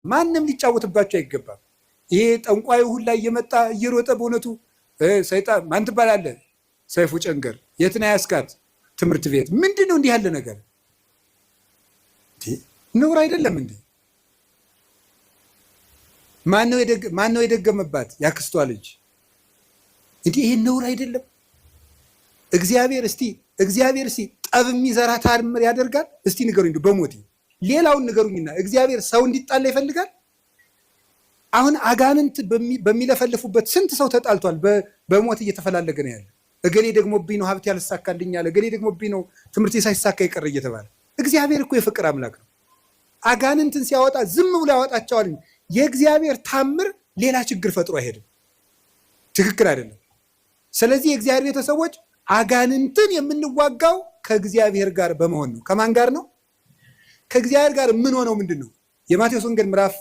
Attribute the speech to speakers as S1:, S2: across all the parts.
S1: ማንም ሊጫወትባቸው አይገባም። ይሄ ጠንቋዩ ሁላ እየመጣ እየሮጠ በእውነቱ ሰይጣን ማን ትባላለህ? ሰይፉ ጨንገር የትና ያስካት ትምህርት ቤት ምንድን ነው እንዲህ ያለ ነገር? ነውር አይደለም እንዴ? ማን ነው የደገመባት? ያክስቷ ልጅ እንዲህ ይሄ ነውር አይደለም? እግዚአብሔር እስቲ ጠብ የሚዘራ ታምር ያደርጋል? እስቲ ንገሩኝ በሞቴ ሌላውን ንገሩኝና እግዚአብሔር ሰው እንዲጣላ ይፈልጋል? አሁን አጋንንት በሚለፈልፉበት ስንት ሰው ተጣልቷል፣ በሞት እየተፈላለገ ነው ያለ። እገሌ ደግሞ ብኝ ነው ሀብት ያልሳካልኝ አለ፣ እገሌ ደግሞ ብኝ ነው ትምህርት ሳይሳካ የቀረ እየተባለ። እግዚአብሔር እኮ የፍቅር አምላክ ነው። አጋንንትን ሲያወጣ ዝም ብሎ ያወጣቸዋል። የእግዚአብሔር ታምር ሌላ ችግር ፈጥሮ አይሄድም። ትክክል አይደለም። ስለዚህ የእግዚአብሔር ቤተሰቦች አጋንንትን የምንዋጋው ከእግዚአብሔር ጋር በመሆን ነው። ከማን ጋር ነው? ከእግዚአብሔር ጋር የምንሆነው ምንድን ነው? የማቴዎስ ወንጌል ምዕራፍ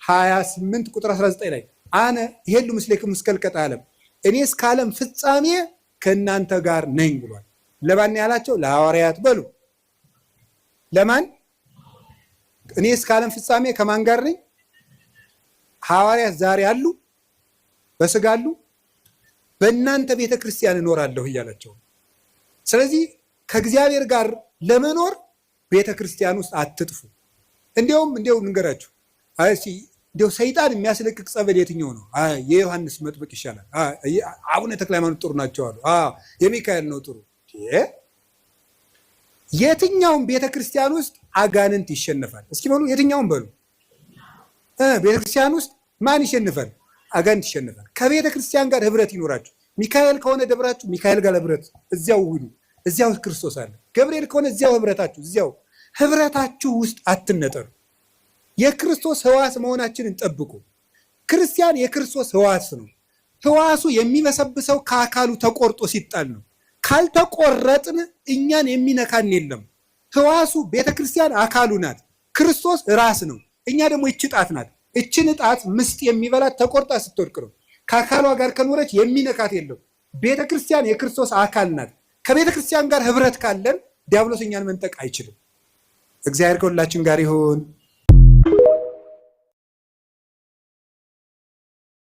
S1: 28 ቁጥር 19 ላይ አነ ይሄሉ ምስሌክሙ እስከ ልቀት ዓለም፣ እኔ እስከ ዓለም ፍጻሜ ከእናንተ ጋር ነኝ ብሏል። ለማን ያላቸው? ለሐዋርያት በሉ። ለማን? እኔ እስከ ዓለም ፍጻሜ ከማን ጋር ነኝ? ሐዋርያት ዛሬ አሉ፣ በስጋ አሉ፣ በእናንተ ቤተ ክርስቲያን እኖራለሁ እያላቸው። ስለዚህ ከእግዚአብሔር ጋር ለመኖር ቤተ ክርስቲያን ውስጥ አትጥፉ። እንዲያው ንገራችሁ፣ እንዲያው ሰይጣን የሚያስለቅቅ ጸበል የትኛው ነው? የዮሐንስ መጥምቅ ይሻላል። አቡነ ተክለ ሃይማኖት ጥሩ ናቸው አሉ። የሚካኤል ነው ጥሩ። የትኛውም ቤተ ክርስቲያን ውስጥ አጋንንት ይሸነፋል። እስኪ በሉ የትኛውም በሉ። ቤተ ክርስቲያን ውስጥ ማን ይሸንፋል? አጋንንት ይሸነፋል። ከቤተ ክርስቲያን ጋር ህብረት ይኖራችሁ። ሚካኤል ከሆነ ደብራችሁ ሚካኤል ጋር ህብረት፣ እዚያው ሁሉ፣ እዚያው ክርስቶስ አለ። ገብርኤል ከሆነ እዚያው ህብረታችሁ፣ እዚያው ህብረታችሁ ውስጥ አትነጠሩ። የክርስቶስ ህዋስ መሆናችንን ጠብቁ። ክርስቲያን የክርስቶስ ህዋስ ነው። ህዋሱ የሚበሰብሰው ከአካሉ ተቆርጦ ሲጣል ነው። ካልተቆረጥን እኛን የሚነካን የለም። ህዋሱ ቤተክርስቲያን አካሉ ናት። ክርስቶስ ራስ ነው። እኛ ደግሞ ይች ጣት ናት። እችን ጣት ምስጥ የሚበላት ተቆርጣ ስትወድቅ ነው። ከአካሏ ጋር ከኖረች የሚነካት የለም። ቤተክርስቲያን የክርስቶስ አካል ናት። ከቤተክርስቲያን ጋር ህብረት ካለን ዲያብሎስ እኛን መንጠቅ አይችልም። እግዚአብሔር ከሁላችን ጋር ይሁን።